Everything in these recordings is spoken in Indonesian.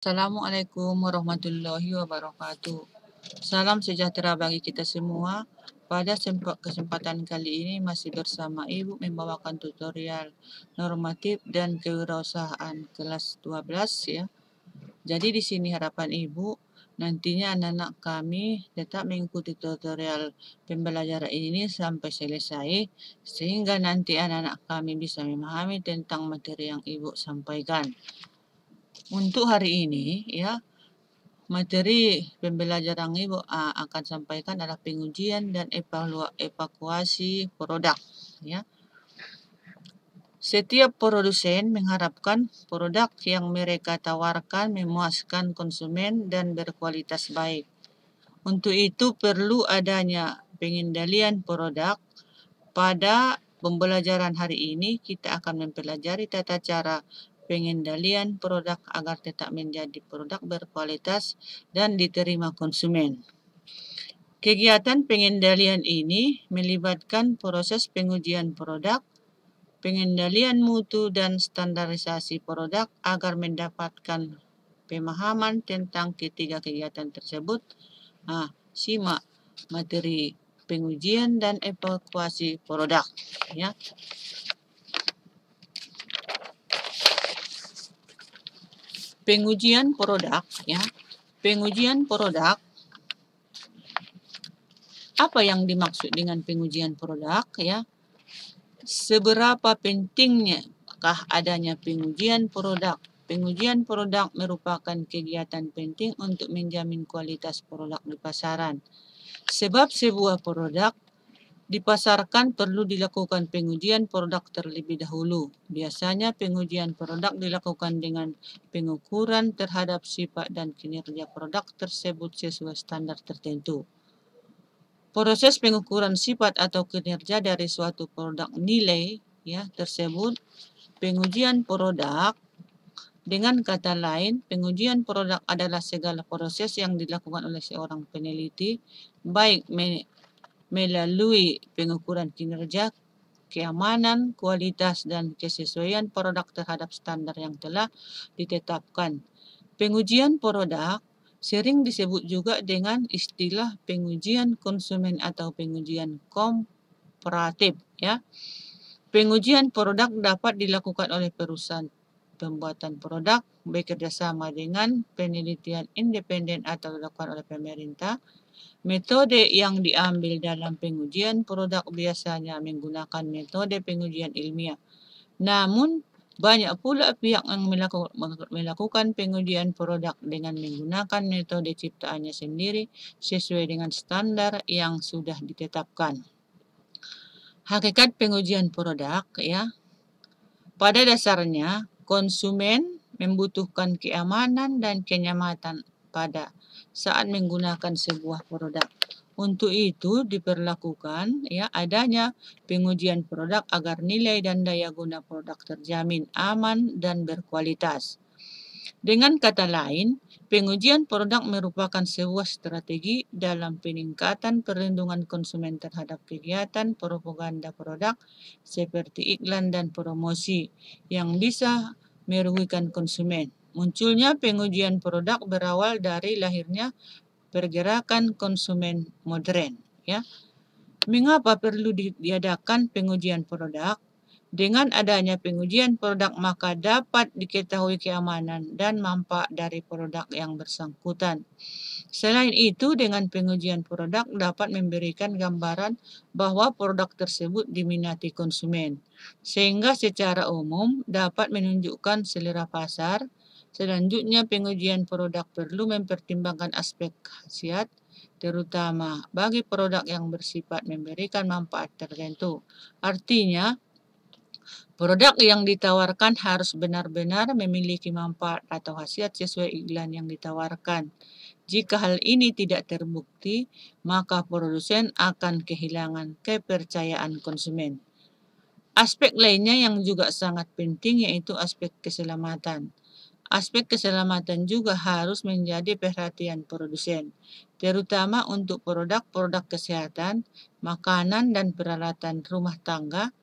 Assalamualaikum warahmatullahi wabarakatuh. Salam sejahtera bagi kita semua. Pada kesempatan kali ini masih bersama Ibu membawakan tutorial normatif dan kewirausahaan kelas 12 ya. Jadi di sini harapan Ibu nantinya anak-anak kami tetap mengikuti tutorial pembelajaran ini sampai selesai sehingga nanti anak-anak kami bisa memahami tentang materi yang Ibu sampaikan. Untuk hari ini ya, materi pembelajaran Ibu akan sampaikan adalah pengujian dan evakuasi produk ya. Setiap produsen mengharapkan produk yang mereka tawarkan memuaskan konsumen dan berkualitas baik. Untuk itu perlu adanya pengendalian produk. Pada pembelajaran hari ini kita akan mempelajari tata cara pengendalian produk agar tetap menjadi produk berkualitas dan diterima konsumen. Kegiatan pengendalian ini melibatkan proses pengujian produk, pengendalian mutu dan standarisasi produk agar mendapatkan pemahaman tentang ketiga kegiatan tersebut. Simak materi pengujian dan evakuasi produk ya. Pengujian produk ya. Pengujian produk. Apa yang dimaksud dengan pengujian produk ya? Seberapa pentingnya adanya pengujian produk? Pengujian produk merupakan kegiatan penting untuk menjamin kualitas produk di pasaran. Sebab sebuah produk dipasarkan perlu dilakukan pengujian produk terlebih dahulu. Biasanya pengujian produk dilakukan dengan pengukuran terhadap sifat dan kinerja produk tersebut sesuai standar tertentu. Proses pengukuran sifat atau kinerja dari suatu produk nilai ya tersebut pengujian produk. Dengan kata lain, pengujian produk adalah segala proses yang dilakukan oleh seorang peneliti baik melalui pengukuran kinerja, keamanan, kualitas, dan kesesuaian produk terhadap standar yang telah ditetapkan. Pengujian produk sering disebut juga dengan istilah pengujian konsumen atau pengujian komparatif ya. Pengujian produk dapat dilakukan oleh perusahaan pembuatan produk bekerjasama dengan penelitian independen atau dilakukan oleh pemerintah. Metode yang diambil dalam pengujian produk biasanya menggunakan metode pengujian ilmiah. Namun, banyak pula pihak yang melakukan pengujian produk dengan menggunakan metode ciptaannya sendiri sesuai dengan standar yang sudah ditetapkan. Hakikat pengujian produk ya. Pada dasarnya, konsumen membutuhkan keamanan dan kenyamanan pada saat menggunakan sebuah produk. Untuk itu diperlakukan ya adanya pengujian produk agar nilai dan daya guna produk terjamin aman dan berkualitas. Dengan kata lain, pengujian produk merupakan sebuah strategi dalam peningkatan perlindungan konsumen terhadap kegiatan propaganda produk seperti iklan dan promosi yang bisa merugikan konsumen. Munculnya pengujian produk berawal dari lahirnya pergerakan konsumen modern ya. Mengapa perlu diadakan pengujian produk? Dengan adanya pengujian produk maka dapat diketahui keamanan dan manfaat dari produk yang bersangkutan. Selain itu, dengan pengujian produk dapat memberikan gambaran bahwa produk tersebut diminati konsumen, sehingga secara umum dapat menunjukkan selera pasar. Selanjutnya, pengujian produk perlu mempertimbangkan aspek khasiat, terutama bagi produk yang bersifat memberikan manfaat tertentu. Artinya, produk yang ditawarkan harus benar-benar memiliki manfaat atau khasiat sesuai iklan yang ditawarkan. Jika hal ini tidak terbukti, maka produsen akan kehilangan kepercayaan konsumen. Aspek lainnya yang juga sangat penting yaitu aspek keselamatan. Aspek keselamatan juga harus menjadi perhatian produsen, terutama untuk produk-produk kesehatan, makanan, dan peralatan rumah tangga.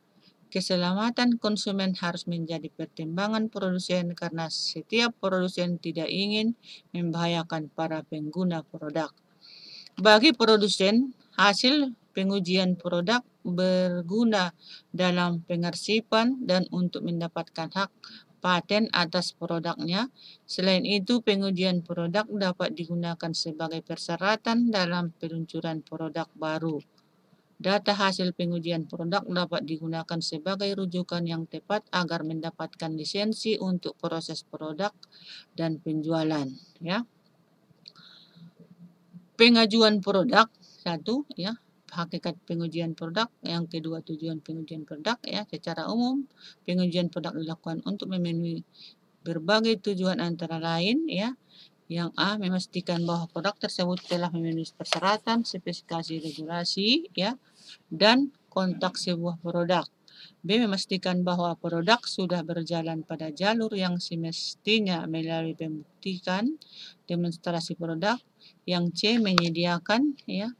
Keselamatan konsumen harus menjadi pertimbangan produsen karena setiap produsen tidak ingin membahayakan para pengguna produk. Bagi produsen, hasil pengujian produk berguna dalam pengarsipan dan untuk mendapatkan hak paten atas produknya. Selain itu, pengujian produk dapat digunakan sebagai persyaratan dalam peluncuran produk baru. Data hasil pengujian produk dapat digunakan sebagai rujukan yang tepat agar mendapatkan lisensi untuk proses produk dan penjualan. Ya, pengajuan produk satu, ya, hakikat pengujian produk. Yang kedua, tujuan pengujian produk. Ya, secara umum pengujian produk dilakukan untuk memenuhi berbagai tujuan antara lain, ya. Yang A, memastikan bahwa produk tersebut telah memenuhi persyaratan, spesifikasi, regulasi, ya, dan kontak sebuah produk. B, memastikan bahwa produk sudah berjalan pada jalur yang semestinya melalui pembuktikan demonstrasi produk. Yang C, menyediakan, ya.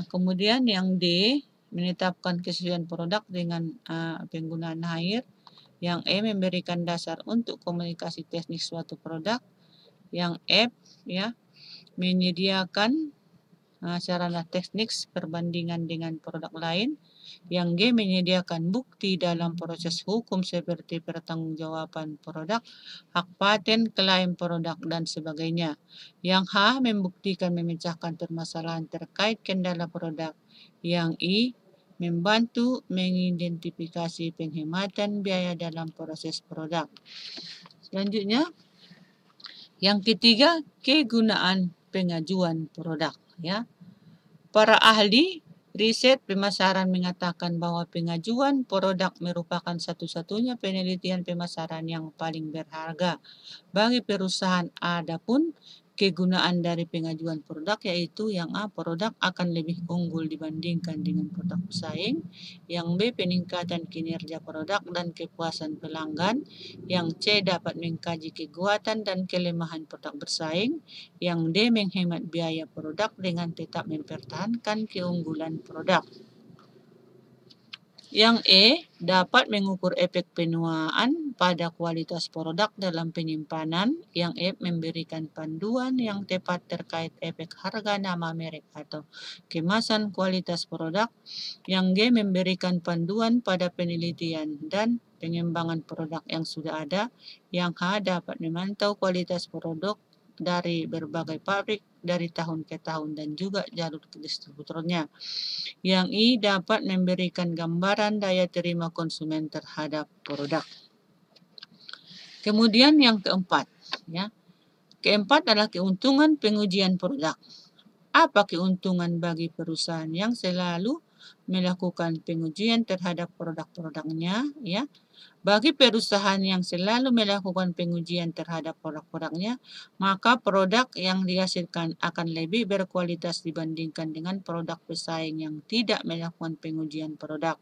Kemudian yang D, menetapkan kesesuaian produk dengan penggunaan air. Yang E, memberikan dasar untuk komunikasi teknik suatu produk. Yang F, ya, menyediakan sarana teknik perbandingan dengan produk lain. Yang G, menyediakan bukti dalam proses hukum seperti pertanggungjawaban produk, hak paten, klaim produk, dan sebagainya. Yang H, membuktikan memecahkan permasalahan terkait kendala produk. Yang I, membantu mengidentifikasi penghematan biaya dalam proses produk. Selanjutnya, yang ketiga, kegunaan pengajuan produk. Ya, para ahli riset pemasaran mengatakan bahwa pengajuan produk merupakan satu-satunya penelitian pemasaran yang paling berharga bagi perusahaan. Adapun kegunaan dari pengajuan produk yaitu yang A, produk akan lebih unggul dibandingkan dengan produk pesaing. Yang B, peningkatan kinerja produk dan kepuasan pelanggan. Yang C, dapat mengkaji kekuatan dan kelemahan produk bersaing. Yang D, menghemat biaya produk dengan tetap mempertahankan keunggulan produk. Yang E, dapat mengukur efek penuaan pada kualitas produk dalam penyimpanan. Yang F, memberikan panduan yang tepat terkait efek harga nama merek atau kemasan kualitas produk. Yang G, memberikan panduan pada penelitian dan pengembangan produk yang sudah ada. Yang H, dapat memantau kualitas produk dari berbagai pabrik dari tahun ke tahun dan juga jalur distributornya. Yang I, dapat memberikan gambaran daya terima konsumen terhadap produk. Kemudian yang keempat, ya. Keempat adalah keuntungan pengujian produk. Apa keuntungan bagi perusahaan yang selalu melakukan pengujian terhadap produk-produknya, ya? Bagi perusahaan yang selalu melakukan pengujian terhadap produk-produknya, maka produk yang dihasilkan akan lebih berkualitas dibandingkan dengan produk pesaing yang tidak melakukan pengujian produk.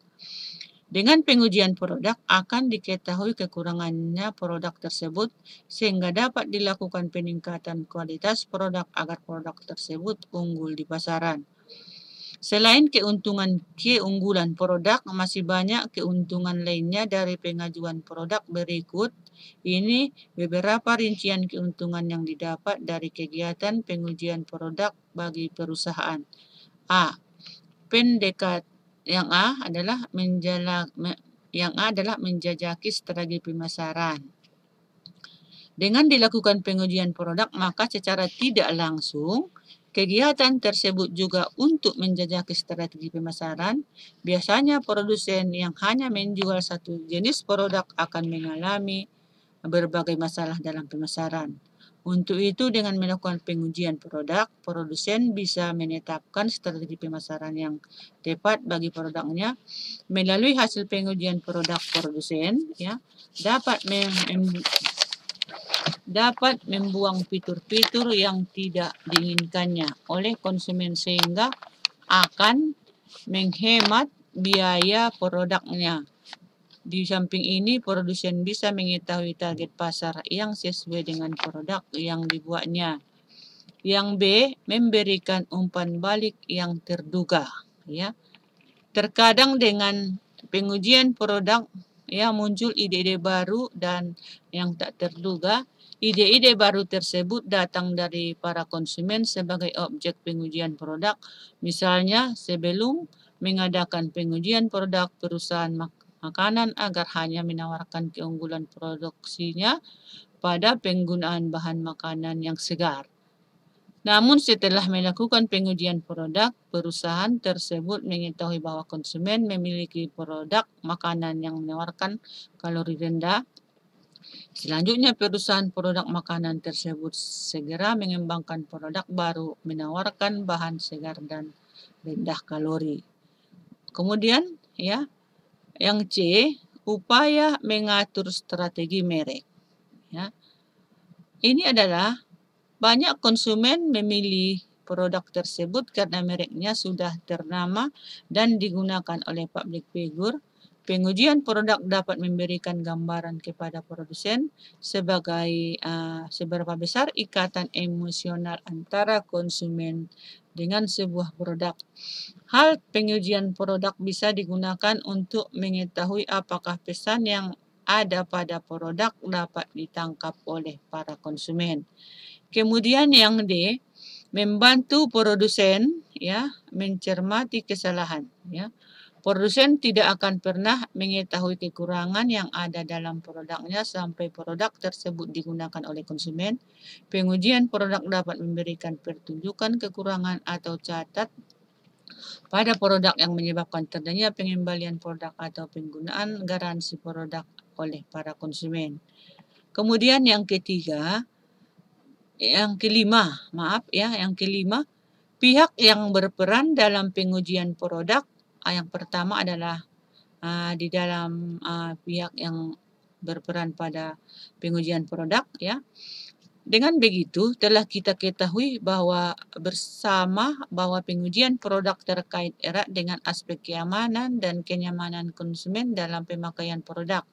Dengan pengujian produk akan diketahui kekurangannya produk tersebut sehingga dapat dilakukan peningkatan kualitas produk agar produk tersebut unggul di pasaran. Selain keunggulan produk, masih banyak keuntungan lainnya dari pengajuan produk berikut. Ini beberapa rincian keuntungan yang didapat dari kegiatan pengujian produk bagi perusahaan. A, yang A adalah menjajaki strategi pemasaran. Dengan dilakukan pengujian produk, maka secara tidak langsung kegiatan tersebut juga untuk menjajaki strategi pemasaran. Biasanya produsen yang hanya menjual satu jenis produk akan mengalami berbagai masalah dalam pemasaran. Untuk itu, dengan melakukan pengujian produk, produsen bisa menetapkan strategi pemasaran yang tepat bagi produknya. Melalui hasil pengujian produk, produsen, ya, dapat membuang fitur-fitur yang tidak diinginkannya oleh konsumen sehingga akan menghemat biaya produknya. Di samping ini, produsen bisa mengetahui target pasar yang sesuai dengan produk yang dibuatnya. Yang B, memberikan umpan balik yang terduga. Ya, terkadang dengan pengujian produk ya muncul ide-ide baru dan yang tak terduga. Ide-ide baru tersebut datang dari para konsumen sebagai objek pengujian produk. Misalnya sebelum mengadakan pengujian produk perusahaan makanan agar hanya menawarkan keunggulan produksinya pada penggunaan bahan makanan yang segar. Namun setelah melakukan pengujian produk, perusahaan tersebut mengetahui bahwa konsumen memiliki produk makanan yang menawarkan kalori rendah. Selanjutnya, perusahaan produk makanan tersebut segera mengembangkan produk baru menawarkan bahan segar dan rendah kalori. Kemudian, ya, yang C, upaya mengatur strategi merek. Ya. Ini adalah banyak konsumen memilih produk tersebut karena mereknya sudah ternama dan digunakan oleh public figure. Pengujian produk dapat memberikan gambaran kepada produsen sebagai seberapa besar ikatan emosional antara konsumen dengan sebuah produk. Hal pengujian produk bisa digunakan untuk mengetahui apakah pesan yang ada pada produk dapat ditangkap oleh para konsumen. Kemudian yang D, membantu produsen ya mencermati kesalahan ya. Produsen tidak akan pernah mengetahui kekurangan yang ada dalam produknya sampai produk tersebut digunakan oleh konsumen. Pengujian produk dapat memberikan pertunjukan kekurangan atau catat pada produk yang menyebabkan terjadinya pengembalian produk atau penggunaan garansi produk oleh para konsumen. Kemudian yang kelima, pihak yang berperan dalam pengujian produk. Yang pertama adalah di dalam pihak yang berperan pada pengujian produk ya. Dengan begitu telah kita ketahui bahwa pengujian produk terkait erat dengan aspek keamanan dan kenyamanan konsumen dalam pemakaian produk.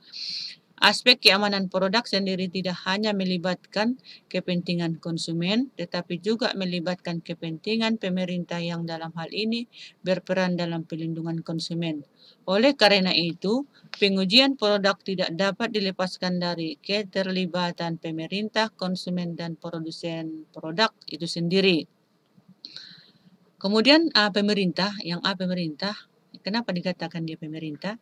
Aspek keamanan produk sendiri tidak hanya melibatkan kepentingan konsumen, tetapi juga melibatkan kepentingan pemerintah yang dalam hal ini berperan dalam pelindungan konsumen. Oleh karena itu, pengujian produk tidak dapat dilepaskan dari keterlibatan pemerintah, konsumen, dan produsen produk itu sendiri. Kemudian pemerintah, kenapa dikatakan dia pemerintah?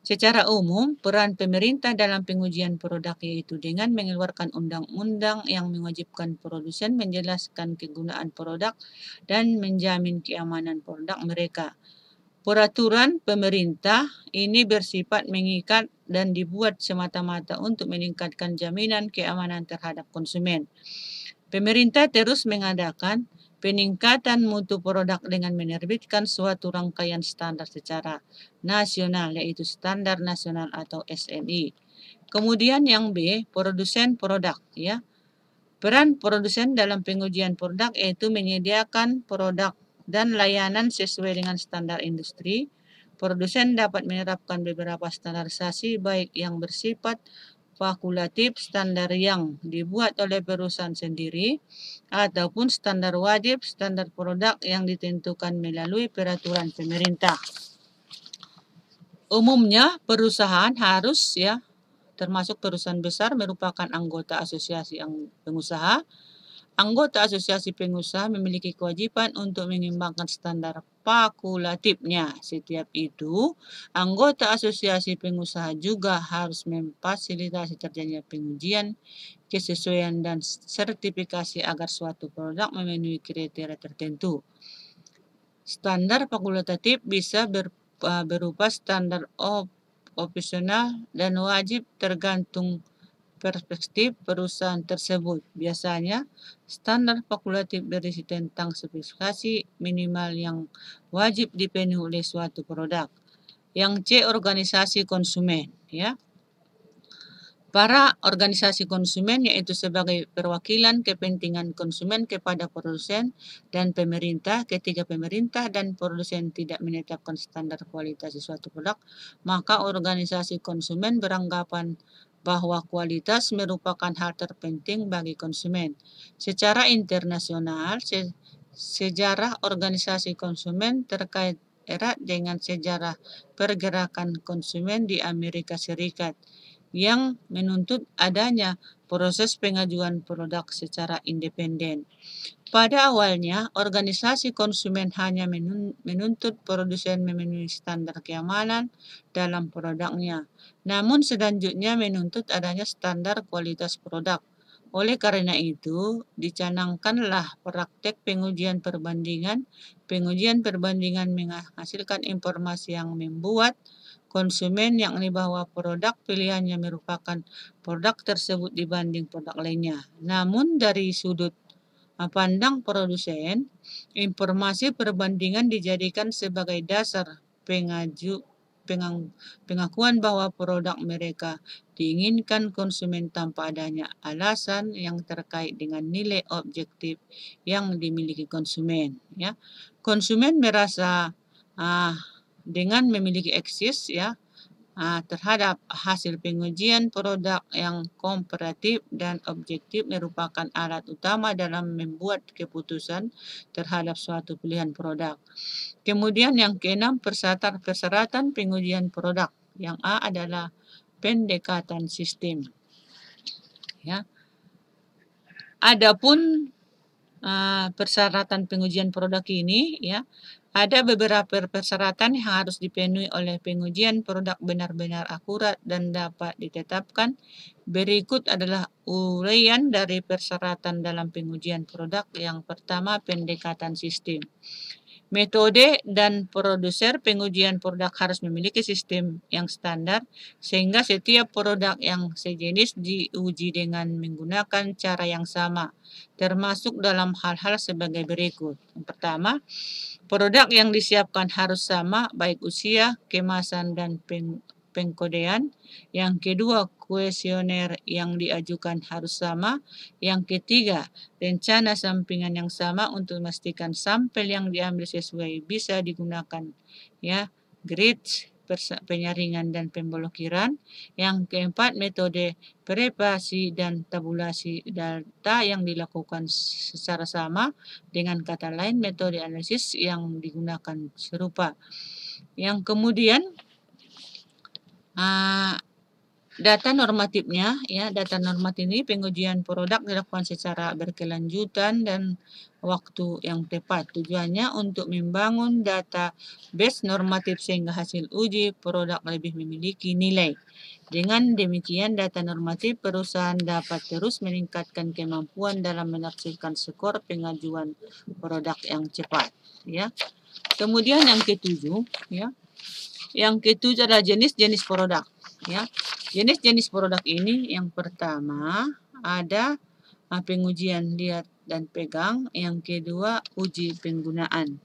Secara umum, peran pemerintah dalam pengujian produk yaitu dengan mengeluarkan undang-undang yang mewajibkan produsen menjelaskan kegunaan produk dan menjamin keamanan produk mereka. Peraturan pemerintah ini bersifat mengikat dan dibuat semata-mata untuk meningkatkan jaminan keamanan terhadap konsumen. Pemerintah terus mengadakan peningkatan mutu produk dengan menerbitkan suatu rangkaian standar secara nasional, yaitu Standar Nasional atau SNI. Kemudian yang B, produsen produk ya. Peran produsen dalam pengujian produk yaitu menyediakan produk dan layanan sesuai dengan standar industri. Produsen dapat menerapkan beberapa standarisasi baik yang bersifat fakultatif, standar yang dibuat oleh perusahaan sendiri, ataupun standar wajib, standar produk yang ditentukan melalui peraturan pemerintah. Umumnya perusahaan harus ya, termasuk perusahaan besar merupakan anggota asosiasi pengusaha. Anggota asosiasi pengusaha memiliki kewajiban untuk mengembangkan standar fakultatifnya. Setiap itu, anggota asosiasi pengusaha juga harus memfasilitasi terjadinya pengujian, kesesuaian, dan sertifikasi agar suatu produk memenuhi kriteria tertentu. Standar fakultatif bisa berupa standar opsional dan wajib tergantung perspektif perusahaan tersebut. Biasanya, standar fakultatif berisi tentang spesifikasi minimal yang wajib dipenuhi oleh suatu produk. Yang C, organisasi konsumen. Ya. Para organisasi konsumen yaitu sebagai perwakilan kepentingan konsumen kepada produsen dan pemerintah. Ketika pemerintah dan produsen tidak menetapkan standar kualitas suatu produk, maka organisasi konsumen beranggapan bahwa kualitas merupakan hal terpenting bagi konsumen. Secara internasional, sejarah organisasi konsumen terkait erat dengan sejarah pergerakan konsumen di Amerika Serikat yang menuntut adanya proses pengajuan produk secara independen. Pada awalnya, organisasi konsumen hanya menuntut produsen memenuhi standar keamanan dalam produknya, namun selanjutnya menuntut adanya standar kualitas produk. Oleh karena itu, dicanangkanlah praktek pengujian perbandingan. Pengujian perbandingan menghasilkan informasi yang membuat konsumen yakni bahwa produk pilihannya merupakan produk tersebut dibanding produk lainnya. Namun dari sudut pandang produsen, informasi perbandingan dijadikan sebagai dasar pengakuan bahwa produk mereka diinginkan konsumen tanpa adanya alasan yang terkait dengan nilai objektif yang dimiliki konsumen. Ya, konsumen merasa dengan memiliki akses terhadap hasil pengujian produk yang komparatif dan objektif merupakan alat utama dalam membuat keputusan terhadap suatu pilihan produk. Kemudian yang keenam, persyaratan pengujian produk. Yang A adalah pendekatan sistem. Ya. Adapun persyaratan pengujian produk ini, ya, ada beberapa persyaratan yang harus dipenuhi oleh pengujian produk benar-benar akurat dan dapat ditetapkan. Berikut adalah uraian dari persyaratan dalam pengujian produk. Yang pertama, pendekatan sistem. Metode dan produser pengujian produk harus memiliki sistem yang standar sehingga setiap produk yang sejenis diuji dengan menggunakan cara yang sama, termasuk dalam hal-hal sebagai berikut. Yang pertama, produk yang disiapkan harus sama baik usia, kemasan, dan pengkodean. Yang kedua, kuesioner yang diajukan harus sama. Yang ketiga, rencana sampingan yang sama untuk memastikan sampel yang diambil sesuai bisa digunakan, ya, grid, penyaringan dan pemblokiran. Yang keempat, metode preparasi dan tabulasi data yang dilakukan secara sama. Dengan kata lain, metode analisis yang digunakan serupa. Yang kemudian data normatifnya, ya, data normatif ini pengujian produk dilakukan secara berkelanjutan dan waktu yang tepat. Tujuannya untuk membangun data base normatif sehingga hasil uji produk lebih memiliki nilai. Dengan demikian, data normatif perusahaan dapat terus meningkatkan kemampuan dalam menafsirkan skor pengajuan produk yang cepat. Ya. Kemudian yang ketujuh, ya. Yang ketujuh adalah jenis-jenis produk. Ya, jenis-jenis produk ini yang pertama ada pengujian lihat dan pegang, yang kedua uji penggunaan.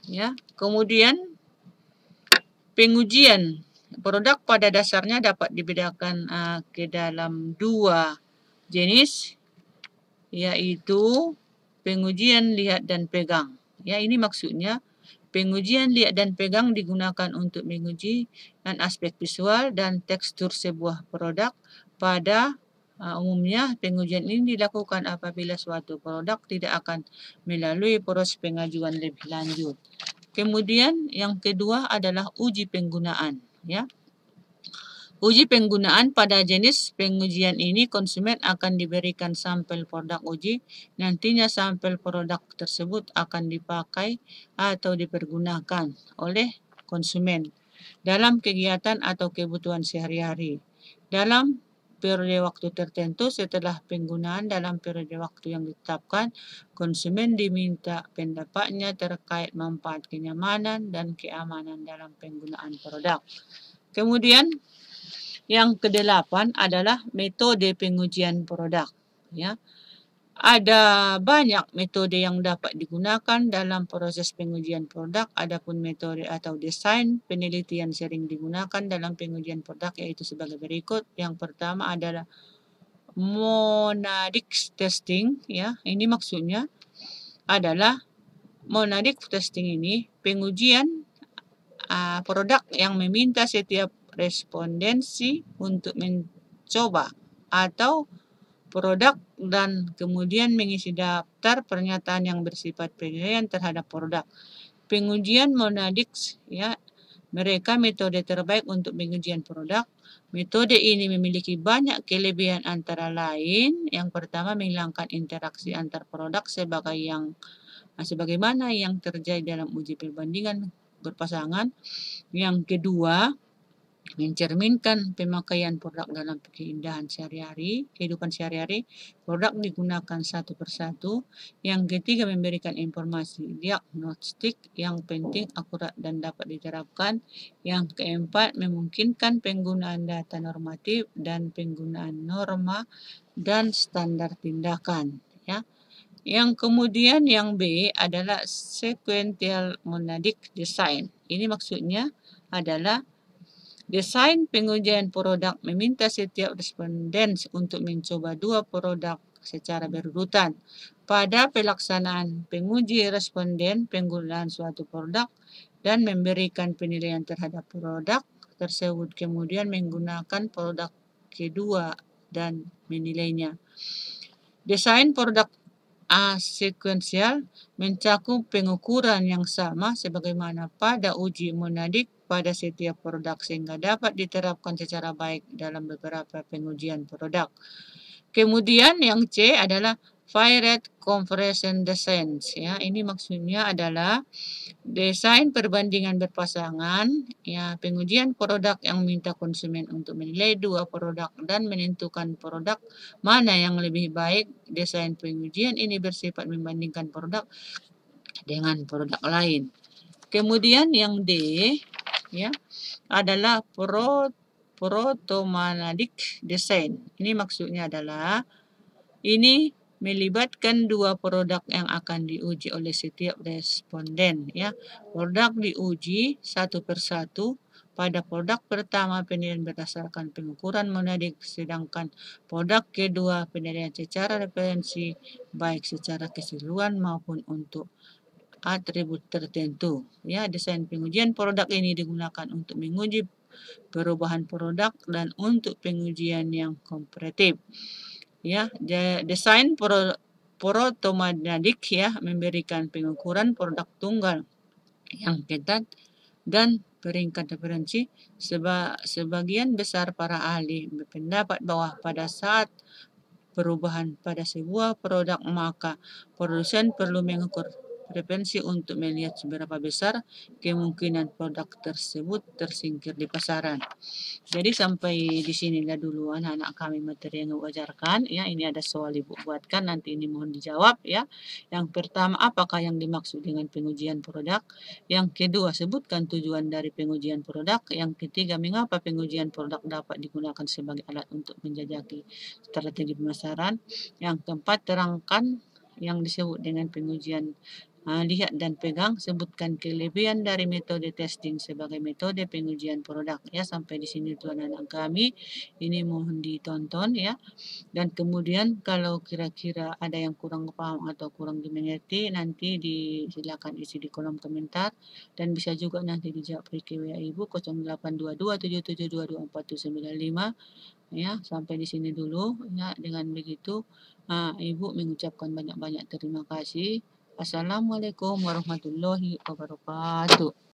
Ya, kemudian pengujian produk pada dasarnya dapat dibedakan ke dalam dua jenis, yaitu pengujian lihat dan pegang. Ya, ini maksudnya pengujian lihat dan pegang digunakan untuk menguji aspek visual dan tekstur sebuah produk. Pada umumnya, pengujian ini dilakukan apabila suatu produk tidak akan melalui proses pengajuan lebih lanjut. Kemudian yang kedua adalah uji penggunaan. Ya. Uji penggunaan pada jenis pengujian ini konsumen akan diberikan sampel produk uji. Nantinya sampel produk tersebut akan dipakai atau dipergunakan oleh konsumen dalam kegiatan atau kebutuhan sehari-hari. Dalam periode waktu tertentu setelah penggunaan dalam periode waktu yang ditetapkan, konsumen diminta pendapatnya terkait manfaat kenyamanan dan keamanan dalam penggunaan produk. Kemudian yang kedelapan adalah metode pengujian produk. Ya. Ada banyak metode yang dapat digunakan dalam proses pengujian produk. Adapun metode atau desain penelitian sering digunakan dalam pengujian produk yaitu sebagai berikut. Yang pertama adalah monadic testing. Ya, ini maksudnya adalah monadic testing ini pengujian produk yang meminta setiap respondensi untuk mencoba atau produk dan kemudian mengisi daftar pernyataan yang bersifat penilaian terhadap produk. pengujian Monadix, ya, mereka metode terbaik untuk pengujian produk. Metode ini memiliki banyak kelebihan antara lain. Yang pertama, menghilangkan interaksi antar produk sebagaimana yang terjadi dalam uji perbandingan berpasangan. Yang kedua, mencerminkan pemakaian produk dalam kehidupan sehari-hari. Produk digunakan satu persatu. Yang ketiga, memberikan informasi diagnostik yang penting, akurat, dan dapat diterapkan. Yang keempat, memungkinkan penggunaan data normatif dan penggunaan norma dan standar tindakan. Ya. Yang kemudian yang B adalah sequential monadic design. Ini maksudnya adalah desain pengujian produk meminta setiap responden untuk mencoba dua produk secara berurutan. Pada pelaksanaan penguji responden penggunaan suatu produk dan memberikan penilaian terhadap produk tersebut, kemudian menggunakan produk kedua dan menilainya. Desain produk asekuensial mencakup pengukuran yang sama sebagaimana pada uji monadik pada setiap produk sehingga dapat diterapkan secara baik dalam beberapa pengujian produk. Kemudian yang C adalah Varied Comparison Design. Ya, ini maksudnya adalah desain perbandingan berpasangan, ya, pengujian produk yang meminta konsumen untuk menilai dua produk dan menentukan produk mana yang lebih baik. Desain pengujian ini bersifat membandingkan produk dengan produk lain. Kemudian yang D, ya, adalah protomanadik design. Ini maksudnya adalah ini melibatkan dua produk yang akan diuji oleh setiap responden. Ya, produk diuji satu persatu. Pada produk pertama penilaian berdasarkan pengukuran monadik, sedangkan produk kedua penilaian secara referensi baik secara keseluruhan maupun untuk atribut tertentu. Ya, desain pengujian produk ini digunakan untuk menguji perubahan produk dan untuk pengujian yang komparatif. Ya, desain protomanadik, ya, memberikan pengukuran produk tunggal yang ketat dan peringkat referensi. Sebagian besar para ahli berpendapat bahwa pada saat perubahan pada sebuah produk maka produsen perlu mengukur referensi untuk melihat seberapa besar kemungkinan produk tersebut tersingkir di pasaran. Jadi sampai di sinilah dulu anak-anak kami materi yang Ibu ajarkan. Ya, ini ada soal Ibu buatkan, nanti ini mohon dijawab, ya. Yang pertama, apakah yang dimaksud dengan pengujian produk? Yang kedua, sebutkan tujuan dari pengujian produk. Yang ketiga, mengapa pengujian produk dapat digunakan sebagai alat untuk menjajaki strategi pemasaran? Yang keempat, terangkan yang disebut dengan pengujian lihat dan pegang. Sebutkan kelebihan dari metode testing sebagai metode pengujian produk. Ya, sampai di sini tuan anak kami. Ini mohon ditonton, ya. Dan kemudian kalau kira-kira ada yang kurang paham atau kurang dimengerti, nanti silakan isi di kolom komentar dan bisa juga nanti dijawab di WA Ibu 082277224795. Ya, sampai di sini dulu, ya. Dengan begitu Ibu mengucapkan banyak-banyak terima kasih. Assalamualaikum warahmatullahi wabarakatuh.